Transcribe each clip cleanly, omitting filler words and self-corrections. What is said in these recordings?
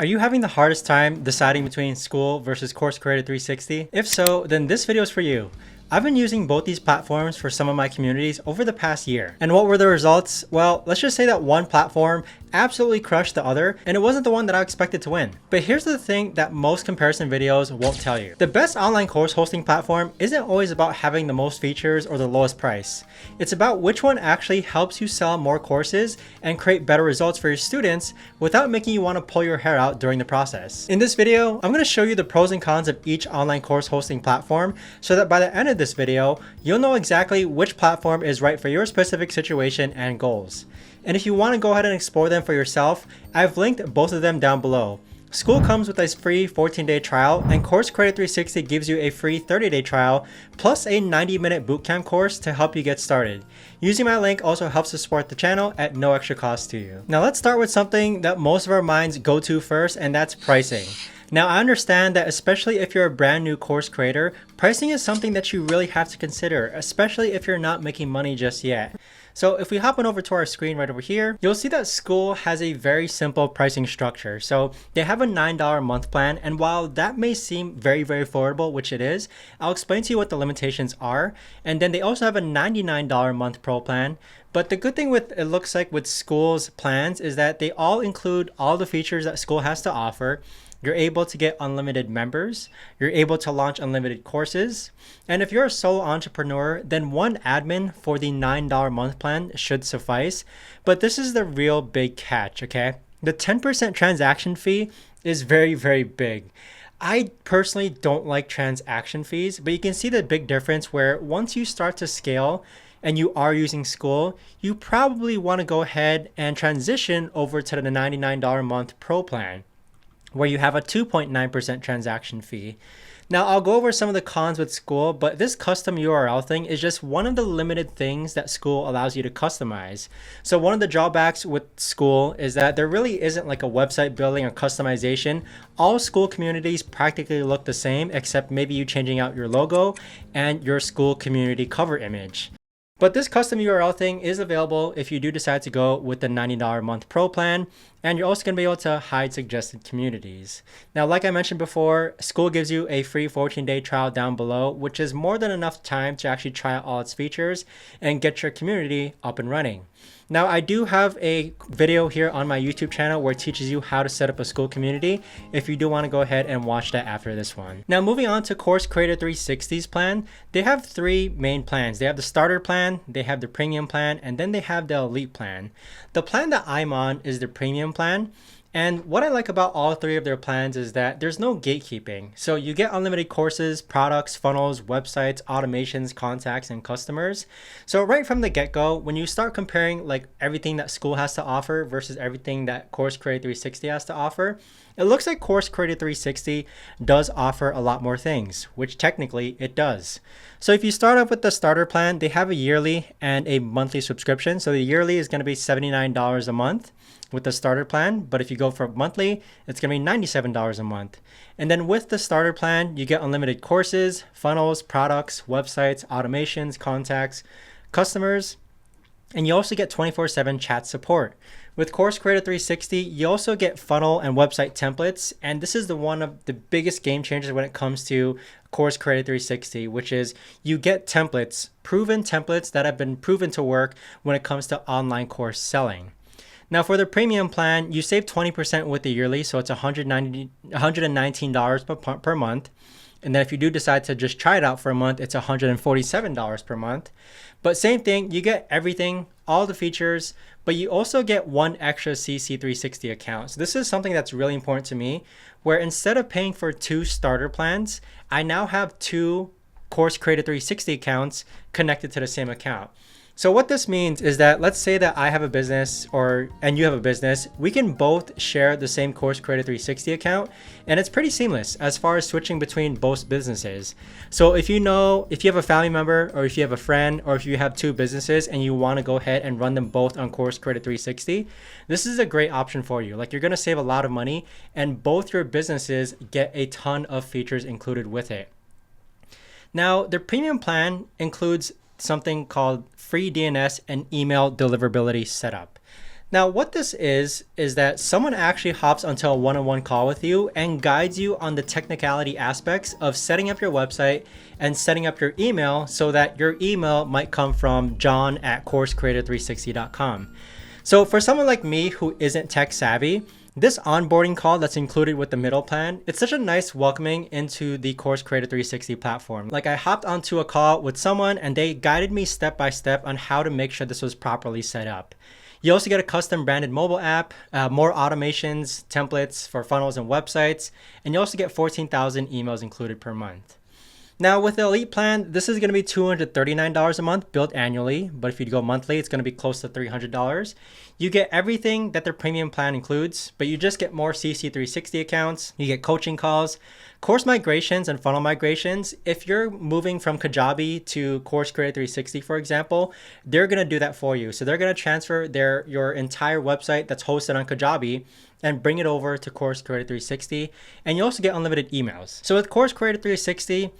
Are you having the hardest time deciding between Skool versus Course Creator 360? If so, then this video is for you. I've been using both these platforms for some of my communities over the past year. And what were the results? Well, let's just say that one platform absolutely crushed the other, and it wasn't the one that I expected to win. But here's the thing that most comparison videos won't tell you. The best online course hosting platform isn't always about having the most features or the lowest price. It's about which one actually helps you sell more courses and create better results for your students without making you want to pull your hair out during the process. In this video, I'm going to show you the pros and cons of each online course hosting platform so that by the end of this video, you'll know exactly which platform is right for your specific situation and goals. And if you want to go ahead and explore them for yourself, I've linked both of them down below. Skool comes with a free 14-day trial, and Course Creator 360 gives you a free 30-day trial plus a 90-minute bootcamp course to help you get started. Using my link also helps to support the channel at no extra cost to you. Now let's start with something that most of our minds go to first, and that's pricing. Now I understand that especially if you're a brand new course creator, pricing is something that you really have to consider, especially if you're not making money just yet. So if we hop on over to our screen right over here, you'll see that Skool has a very simple pricing structure. So they have a $9 a month plan, and while that may seem very affordable, which it is, I'll explain to you what the limitations are. And then they also have a $99 a month pro plan. But the good thing with it looks like with Skool's plans is that they all include all the features that Skool has to offer. You're able to get unlimited members. You're able to launch unlimited courses. And if you're a solo entrepreneur, then one admin for the $9 a month plan should suffice. But this is the real big catch, okay? The 10% transaction fee is very big. I personally don't like transaction fees, but you can see the big difference where once you start to scale and you are using Skool, you probably want to go ahead and transition over to the $99 a month pro plan, where you have a 2.9% transaction fee. Now I'll go over some of the cons with Skool, but this custom URL thing is just one of the limited things that Skool allows you to customize. So one of the drawbacks with Skool is that there really isn't like a website building or customization. All Skool communities practically look the same, except maybe you changing out your logo and your Skool community cover image. But this custom URL thing is available if you do decide to go with the $90 a month pro plan, and you're also going to be able to hide suggested communities. Now, like I mentioned before, Skool gives you a free 14-day trial down below, which is more than enough time to actually try out all its features and get your community up and running. Now, I do have a video here on my YouTube channel where it teaches you how to set up a Skool community if you do want to go ahead and watch that after this one. Now, moving on to Course Creator 360's plan, they have three main plans. They have the starter plan, they have the premium plan, and then they have the elite plan. The plan that I'm on is the premium plan. And what I like about all three of their plans is that there's no gatekeeping. So you get unlimited courses, products, funnels, websites, automations, contacts, and customers. So right from the get-go, when you start comparing like everything that Skool has to offer versus everything that Course Creator 360 has to offer, it looks like Course Creator 360 does offer a lot more things, which technically it does. So if you start off with the starter plan, they have a yearly and a monthly subscription. So the yearly is going to be $79 a month with the starter plan, but if you go for monthly, it's going to be $97 a month. And then with the starter plan, you get unlimited courses, funnels, products, websites, automations, contacts, customers, and you also get 24/7 chat support. With Course Creator 360, you also get funnel and website templates, and this is one of the biggest game changers when it comes to Course Creator 360, which is you get templates, proven templates that have been proven to work when it comes to online course selling. Now for the premium plan, you save 20% with the yearly, so it's $119 per month. And then if you do decide to just try it out for a month, it's $147 per month. But same thing, you get everything, all the features, but you also get one extra CC360 account. So this is something that's really important to me, where instead of paying for two starter plans, I now have two Course Creator 360 accounts connected to the same account. So what this means is that let's say that I have a business and you have a business, we can both share the same Course Creator 360 account, and it's pretty seamless as far as switching between both businesses. So if you have a family member or if you have a friend or if you have two businesses and you want to go ahead and run them both on Course Creator 360, this is a great option for you. Like you're going to save a lot of money and both your businesses get a ton of features included with it. Now, the premium plan includes something called free DNS and email deliverability setup. Now, what this is that someone actually hops onto a one-on-one call with you and guides you on the technicality aspects of setting up your website and setting up your email so that your email might come from john@coursecreator360.com. So for someone like me who isn't tech savvy, this onboarding call that's included with the middle plan, it's such a nice welcoming into the Course Creator 360 platform. Like, I hopped onto a call with someone and they guided me step by step on how to make sure this was properly set up. You also get a custom branded mobile app, more automations, templates for funnels and websites, and you also get 14,000 emails included per month. Now with the Elite plan, this is going to be $239 a month billed annually, but if you go monthly, it's going to be close to $300. You get everything that their premium plan includes, but you just get more CC360 accounts, you get coaching calls, course migrations and funnel migrations. If you're moving from Kajabi to Course Creator 360, for example, they're going to do that for you. So they're going to transfer your entire website that's hosted on Kajabi and bring it over to Course Creator 360. And you also get unlimited emails. So with Course Creator 360,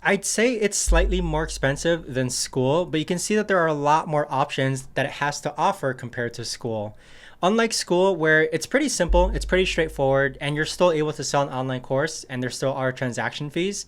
I'd say it's slightly more expensive than Skool, but you can see that there are a lot more options that it has to offer compared to Skool. Unlike Skool, where it's pretty simple, it's pretty straightforward, and you're still able to sell an online course and there still are transaction fees,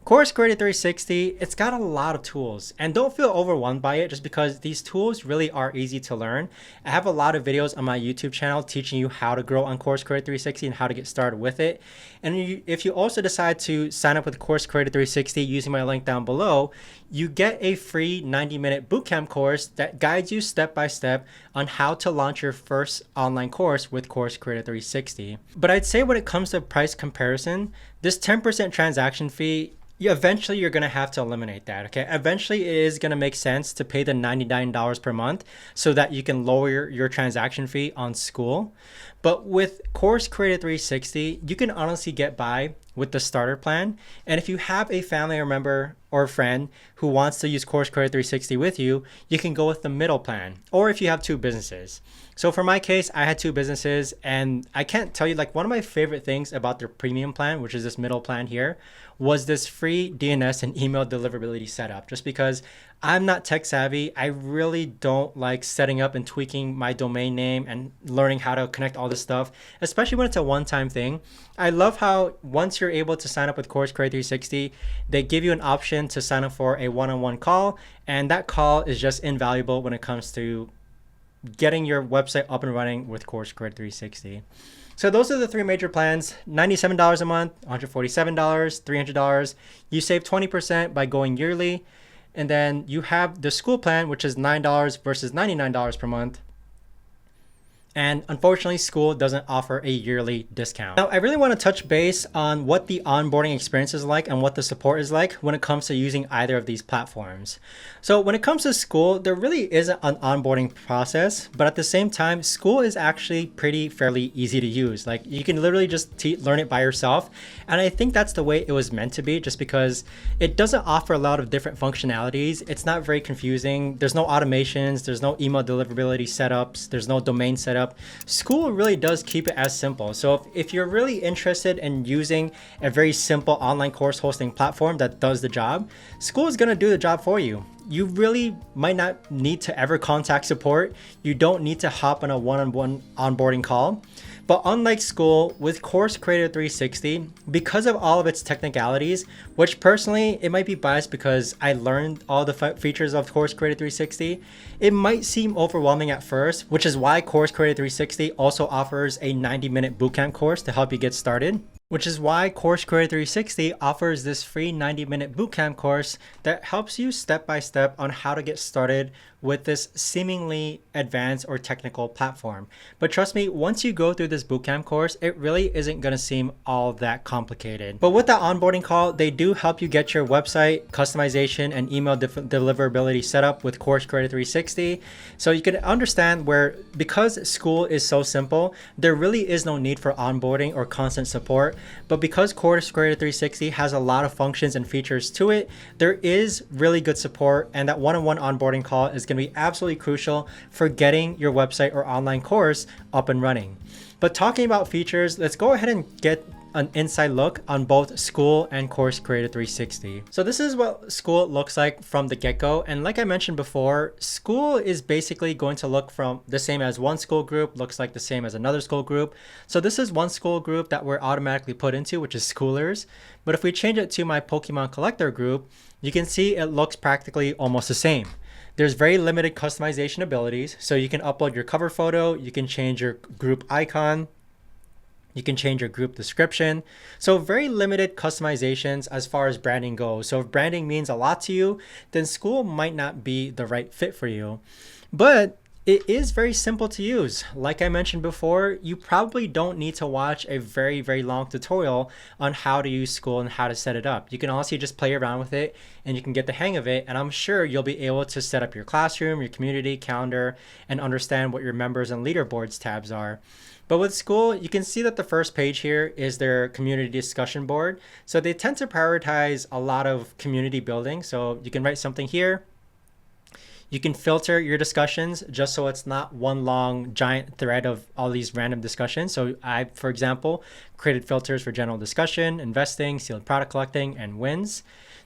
Course Creator 360, it's got a lot of tools, and don't feel overwhelmed by it just because these tools really are easy to learn. I have a lot of videos on my YouTube channel teaching you how to grow on Course Creator 360 and how to get started with it. And if you also decide to sign up with Course Creator 360 using my link down below, you get a free 90-minute bootcamp course that guides you step by step on how to launch your first online course with Course Creator 360. But I'd say when it comes to price comparison, this 10% transaction fee, eventually you're going to have to eliminate that. Okay, eventually it is going to make sense to pay the $99 per month so that you can lower your transaction fee on Skool. But with Course Creator 360, you can honestly get by with the starter plan. And if you have a family or member or a friend who wants to use Course Creator 360 with you, you can go with the middle plan, or if you have two businesses. So for my case, I had two businesses, and I can't tell you, like, one of my favorite things about their premium plan, which is this middle plan here, was this free DNS and email deliverability setup. Just because I'm not tech savvy, I really don't like setting up and tweaking my domain name and learning how to connect all this stuff, especially when it's a one-time thing. I love how once you're able to sign up with Course Creator 360, they give you an option to sign up for a one-on-one call, and that call is just invaluable when it comes to getting your website up and running with Course Creator 360. So those are the three major plans: $97 a month, $147, $300. You save 20% by going yearly. And then you have the Skool plan, which is $9 versus $99 per month. And unfortunately, Skool doesn't offer a yearly discount. Now, I really want to touch base on what the onboarding experience is like and what the support is like when it comes to using either of these platforms. So when it comes to Skool, there really isn't an onboarding process, but at the same time, Skool is actually fairly easy to use. Like, you can literally just learn it by yourself. And I think that's the way it was meant to be, just because it doesn't offer a lot of different functionalities. It's not very confusing. There's no automations. There's no email deliverability setups. There's no domain setup. Skool really does keep it as simple. So if you're really interested in using a very simple online course hosting platform that does the job, Skool is going to do the job for you. You really might not need to ever contact support. You don't need to hop on a one-on-one onboarding call. But unlike Skool, with Course Creator 360, because of all of its technicalities, which personally, it might be biased because I learned all the features of Course Creator 360, it might seem overwhelming at first, which is why Course Creator 360 also offers a 90-minute bootcamp course to help you get started. Which is why Course Creator 360 offers this free 90-minute bootcamp course that helps you step by step on how to get started with this seemingly advanced or technical platform. But trust me, once you go through this bootcamp course, it really isn't going to seem all that complicated. But with that onboarding call, they do help you get your website customization and email deliverability set up with Course Creator 360. So you can understand where, because Skool is so simple, there really is no need for onboarding or constant support. But because Course Creator 360 has a lot of functions and features to it, there is really good support, and that one-on-one onboarding call is going to be absolutely crucial for getting your website or online course up and running. But talking about features, let's go ahead and get an inside look on both Skool and Course Creator 360. So this is what Skool looks like from the get-go. And like I mentioned before, Skool is basically going to look from the same as one Skool group, looks like the same as another Skool group. So this is one Skool group that we're automatically put into, which is Schoolers. But if we change it to my Pokemon Collector group, you can see it looks practically almost the same. There's very limited customization abilities. So you can upload your cover photo, you can change your group icon, you can change your group description. So very limited customizations as far as branding goes. So if branding means a lot to you, then Skool might not be the right fit for you. But it is very simple to use. Like I mentioned before, you probably don't need to watch a very, very long tutorial on how to use Skool and how to set it up. You can honestly just play around with it and you can get the hang of it. And I'm sure you'll be able to set up your classroom, your community, calendar, and understand what your members and leaderboards tabs are. But with Skool, you can see that the first page here is their community discussion board. So they tend to prioritize a lot of community building. So you can write something here. You can filter your discussions just so it's not one long giant thread of all these random discussions. So I, for example, created filters for general discussion, investing, sealed product collecting, and wins.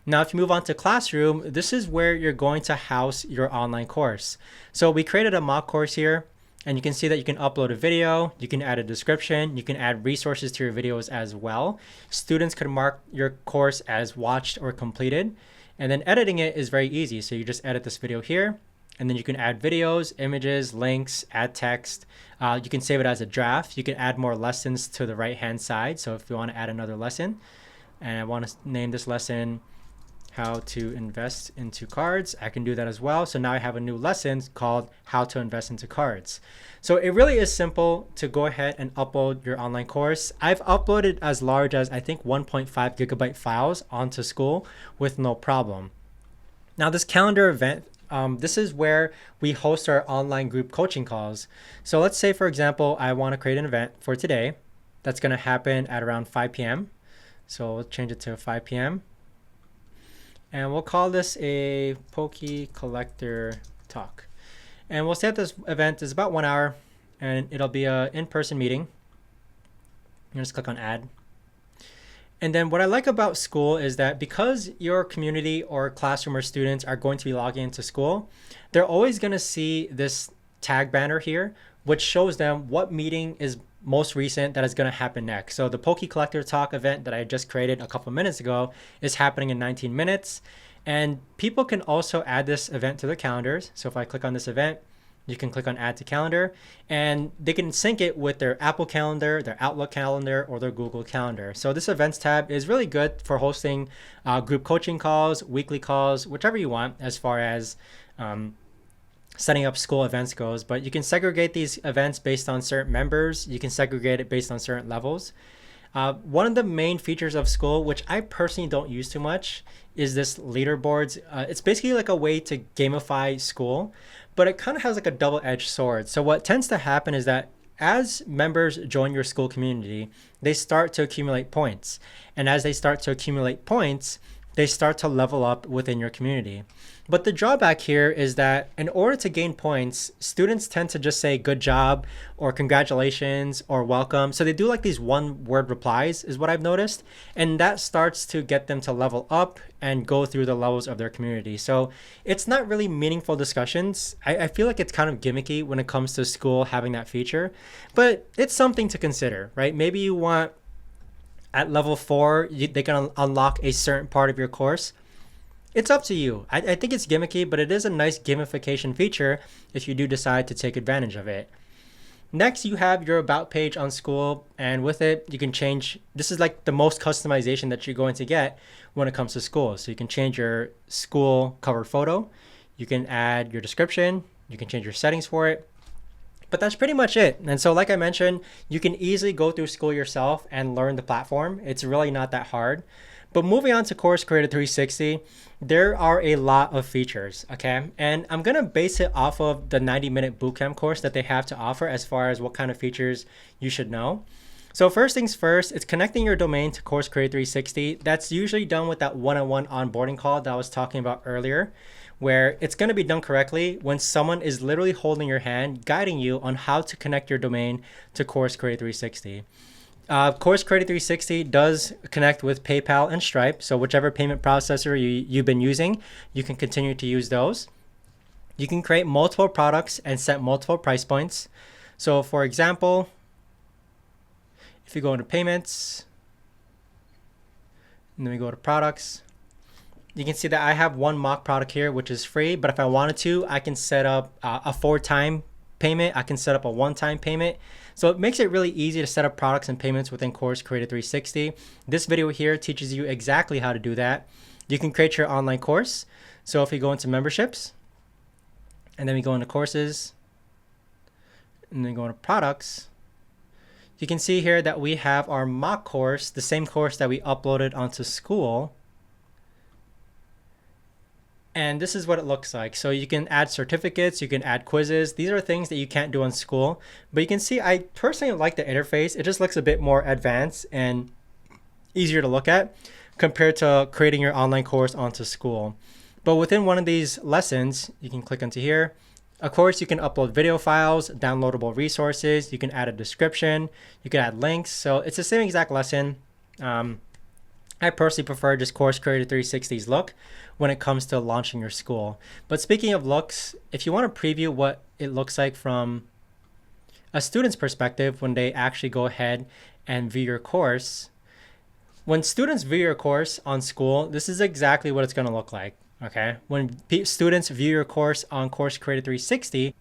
Now, if you move on to Classroom, this is where you're going to house your online course. So we created a mock course here. And you can see that you can upload a video, you can add a description, you can add resources to your videos as well. Students could mark your course as watched or completed. And then editing it is very easy. So you just edit this video here, and then you can add videos, images, links, add text. You can save it as a draft. You can add more lessons to the right-hand side. So if you want to add another lesson, and I want to name this lesson how to invest into cards, I can do that as well. So now I have a new lesson called how to invest into cards. So it really is simple to go ahead and upload your online course. I've uploaded as large as I think 1.5 gigabyte files onto Skool with no problem. Now this calendar event, this is where we host our online group coaching calls. So let's say, for example, I want to create an event for today that's going to happen at around 5 p.m. So we'll change it to 5 p.m. And we'll call this a Poke Collector Talk. And we'll say that this event is about 1 hour and it'll be an in-person meeting. You just click on add. And then what I like about Skool is that because your community or classroom or students are going to be logging into Skool, they're always going to see this tag banner here, which shows them what meeting is most recent that is going to happen next. So the Poke Collector Talk event that I just created a couple minutes ago is happening in 19 minutes. And people can also add this event to their calendars. So if I click on this event, you can click on add to calendar and they can sync it with their Apple calendar, their Outlook calendar, or their Google calendar. So this events tab is really good for hosting group coaching calls, weekly calls, whichever you want as far as setting up Skool events goes. But you can segregate these events based on certain members. You can segregate it based on certain levels. One of the main features of Skool, which I personally don't use too much, is this leaderboards. It's basically like a way to gamify Skool, but it kind of has like a double-edged sword. So what tends to happen is that as members join your Skool community, they start to accumulate points. And as they start to accumulate points, they start to level up within your community. But the drawback here is that in order to gain points, students tend to just say good job or congratulations or welcome. So they do like these one-word replies is what I've noticed. And that starts to get them to level up and go through the levels of their community. So it's not really meaningful discussions. I feel like it's kind of gimmicky when it comes to Skool having that feature, but it's something to consider, right? Maybe you want at level 4, they can unlock a certain part of your course. It's up to you. I think it's gimmicky, but it is a nice gamification feature if you do decide to take advantage of it. Next, you have your about page on Skool, and with it, you can change. This is like the most customization that you're going to get when it comes to Skool. So you can change your Skool cover photo. You can add your description. You can change your settings for it. But that's pretty much it. And so like I mentioned, you can easily go through Skool yourself and learn the platform. It's really not that hard. But moving on to Course Creator 360, there are a lot of features, okay? And I'm gonna base it off of the 90-minute bootcamp course that they have to offer as far as what kind of features you should know. So first things first, it's connecting your domain to Course Creator 360. That's usually done with that one-on-one onboarding call that I was talking about earlier, where it's going to be done correctly when someone is literally holding your hand, guiding you on how to connect your domain to Course Creator 360. Course Creator 360 does connect with PayPal and Stripe. So whichever payment processor you've been using, you can continue to use those. You can create multiple products and set multiple price points. So for example, if you go into payments, and then we go to products, you can see that I have one mock product here, which is free. But if I wanted to, I can set up a 4-time payment. I can set up a 1-time payment. So it makes it really easy to set up products and payments within Course Creator 360. This video here teaches you exactly how to do that. You can create your online course. So if you go into memberships, and then we go into courses, and then go into products, you can see here that we have our mock course, the same course that we uploaded onto Skool. And this is what it looks like. So you can add certificates, you can add quizzes. These are things that you can't do on Skool. But you can see I personally like the interface. It just looks a bit more advanced and easier to look at compared to creating your online course onto Skool. But within one of these lessons, you can click onto here. Of course, you can upload video files, downloadable resources. You can add a description. You can add links. So it's the same exact lesson. I personally prefer just Course Creator 360's look when it comes to launching your school. But speaking of looks, if you want to preview what it looks like from a student's perspective when they actually go ahead and view your course, when students view your course on Skool, this is exactly what it's going to look like. Okay, when students view your course on Course Creator 360,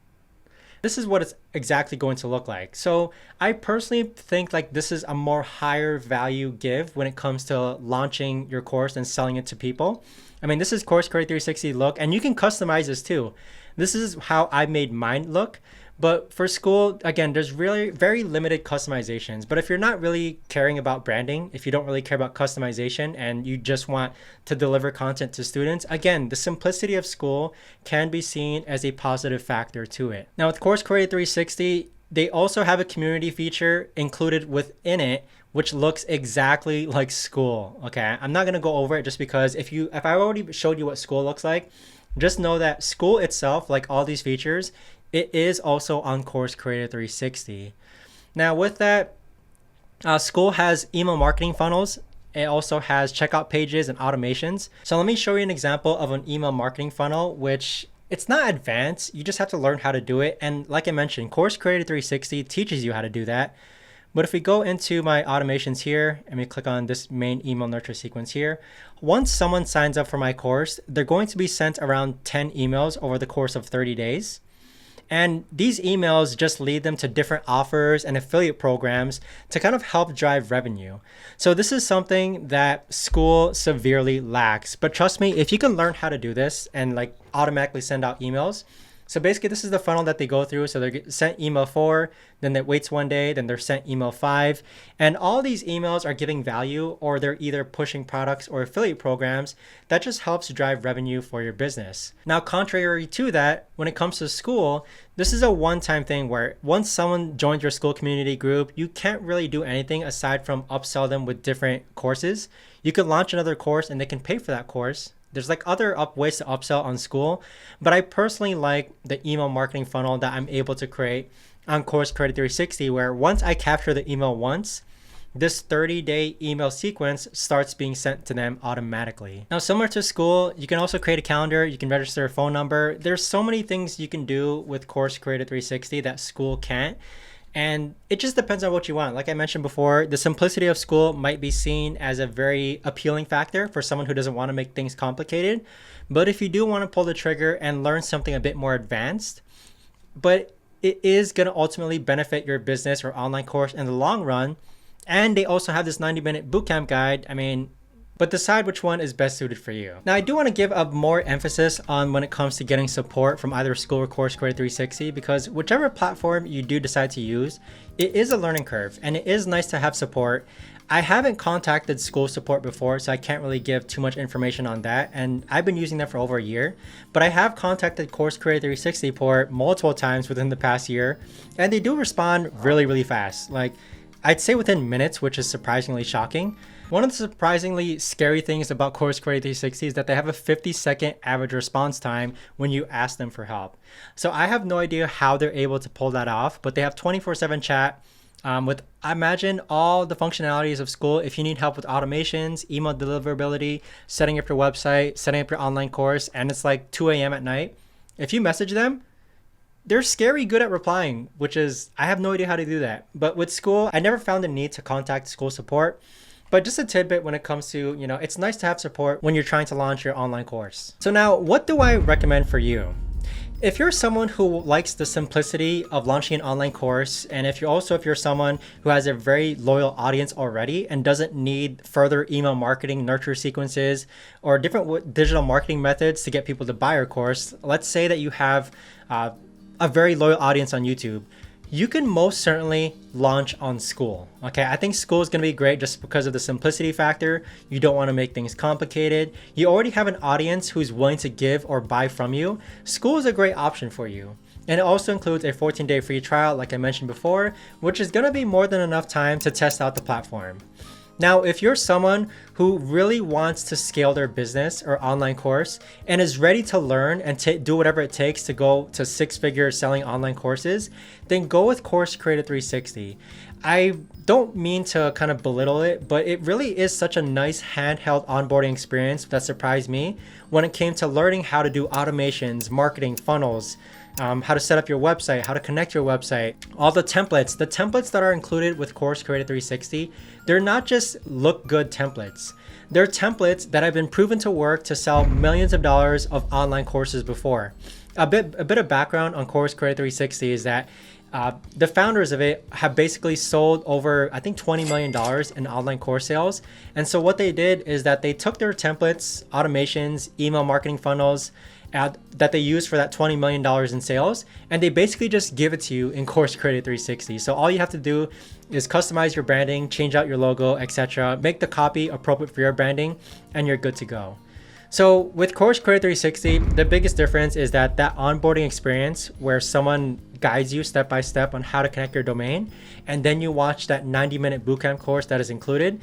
this is what it's exactly going to look like. So I personally think like this is a more higher value give when it comes to launching your course and selling it to people. I mean, this is Course Creator 360 look, and you can customize this too. This is how I made mine look. But for Skool, again, there's really very limited customizations. But if you're not really caring about branding, if you don't really care about customization and you just want to deliver content to students, again, the simplicity of Skool can be seen as a positive factor to it. Now with Course Creator 360, they also have a community feature included within it, which looks exactly like Skool. Okay, I'm not gonna go over it just because if I already showed you what Skool looks like, just know that Skool itself, like all these features, it is also on Course Creator 360. Now with that, Skool has email marketing funnels. It also has checkout pages and automations. So let me show you an example of an email marketing funnel, which it's not advanced. You just have to learn how to do it. And like I mentioned, Course Creator 360 teaches you how to do that. But if we go into my automations here and we click on this main email nurture sequence here, once someone signs up for my course, they're going to be sent around 10 emails over the course of 30 days. And these emails just lead them to different offers and affiliate programs to kind of help drive revenue. So this is something that Skool severely lacks. But trust me, if you can learn how to do this and like automatically send out emails. So basically this is the funnel that they go through. So they're sent email 4, then it waits 1 day, then they're sent email 5. And all these emails are giving value, or they're either pushing products or affiliate programs that just helps drive revenue for your business. Now, contrary to that, when it comes to Skool, this is a one-time thing where once someone joins your Skool community group, you can't really do anything aside from upsell them with different courses. You could launch another course and they can pay for that course. There's like other ways to upsell on Skool, but I personally like the email marketing funnel that I'm able to create on Course Creator 360, where once I capture the email once, this 30-day email sequence starts being sent to them automatically. Now, similar to Skool, you can also create a calendar. You can register a phone number. There's so many things you can do with Course Creator 360 that Skool can't. And it just depends on what you want. Like I mentioned before, the simplicity of Skool might be seen as a very appealing factor for someone who doesn't want to make things complicated. But if you do want to pull the trigger and learn something a bit more advanced, but it is going to ultimately benefit your business or online course in the long run. And they also have this 90-minute bootcamp guide. But decide which one is best suited for you. Now, I do want to give a more emphasis on when it comes to getting support from either Skool or Course Creator 360, because whichever platform you do decide to use, it is a learning curve and it is nice to have support. I haven't contacted Skool support before, so I can't really give too much information on that. And I've been using them for over a year, but I have contacted Course Creator 360 support multiple times within the past year, and they do respond really, really fast. Like I'd say within minutes, which is surprisingly shocking. One of the surprisingly scary things about Course Creator 360 is that they have a 50-second average response time when you ask them for help. So I have no idea how they're able to pull that off, but they have 24/7 chat. With I imagine all the functionalities of Skool, if you need help with automations, email deliverability, setting up your website, setting up your online course, and it's like 2 a.m. at night, if you message them, they're scary good at replying, which is, I have no idea how to do that. But with Skool, I never found the need to contact Skool support. But just a tidbit when it comes to, it's nice to have support when you're trying to launch your online course. So now, what do I recommend for you? If you're someone who likes the simplicity of launching an online course, and if you're someone who has a very loyal audience already and doesn't need further email marketing nurture sequences or different digital marketing methods to get people to buy your course, let's say that you have a very loyal audience on YouTube, you can most certainly launch on Skool. Okay, I think Skool is going to be great just because of the simplicity factor. You don't want to make things complicated. You already have an audience who's willing to give or buy from you. Skool is a great option for you. And it also includes a 14-day free trial, like I mentioned before, which is going to be more than enough time to test out the platform. Now, if you're someone who really wants to scale their business or online course and is ready to learn and do whatever it takes to go to six-figure selling online courses, then go with Course Creator 360. I don't mean to kind of belittle it, but it really is such a nice handheld onboarding experience that surprised me when it came to learning how to do automations, marketing, funnels, how to set up your website, how to connect your website, all the templates that are included with Course Creator 360. They're not just look good templates. They're templates that have been proven to work to sell millions of dollars of online courses before. A bit of background on Course Creator 360 is that the founders of it have basically sold over, I think, $20 million in online course sales. And so what they did is that they took their templates, automations, email marketing funnels, that they use for that $20 million in sales, and they basically just give it to you in Course Creator 360. So all you have to do is customize your branding, change out your logo, etc., make the copy appropriate for your branding, and you're good to go. So with Course Creator 360, the biggest difference is that onboarding experience where someone guides you step by step on how to connect your domain, and then you watch that 90-minute bootcamp course that is included,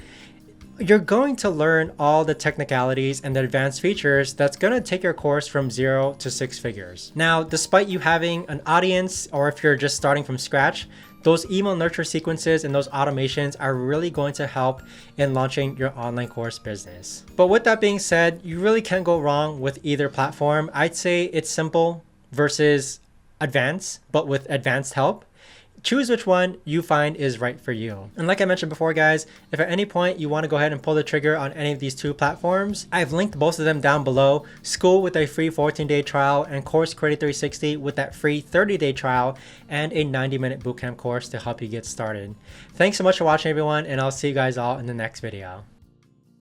you're going to learn all the technicalities and the advanced features that's going to take your course from 0 to 6 figures. Now, despite you having an audience, or if you're just starting from scratch, those email nurture sequences and those automations are really going to help in launching your online course business. But with that being said, you really can't go wrong with either platform. I'd say it's simple versus advanced, but with advanced help. Choose which one you find is right for you. And like I mentioned before, guys, if at any point you want to go ahead and pull the trigger on any of these two platforms, I've linked both of them down below. Skool with a free 14-day trial and Course Creator 360 with that free 30-day trial and a 90-minute bootcamp course to help you get started. Thanks so much for watching, everyone, and I'll see you guys all in the next video.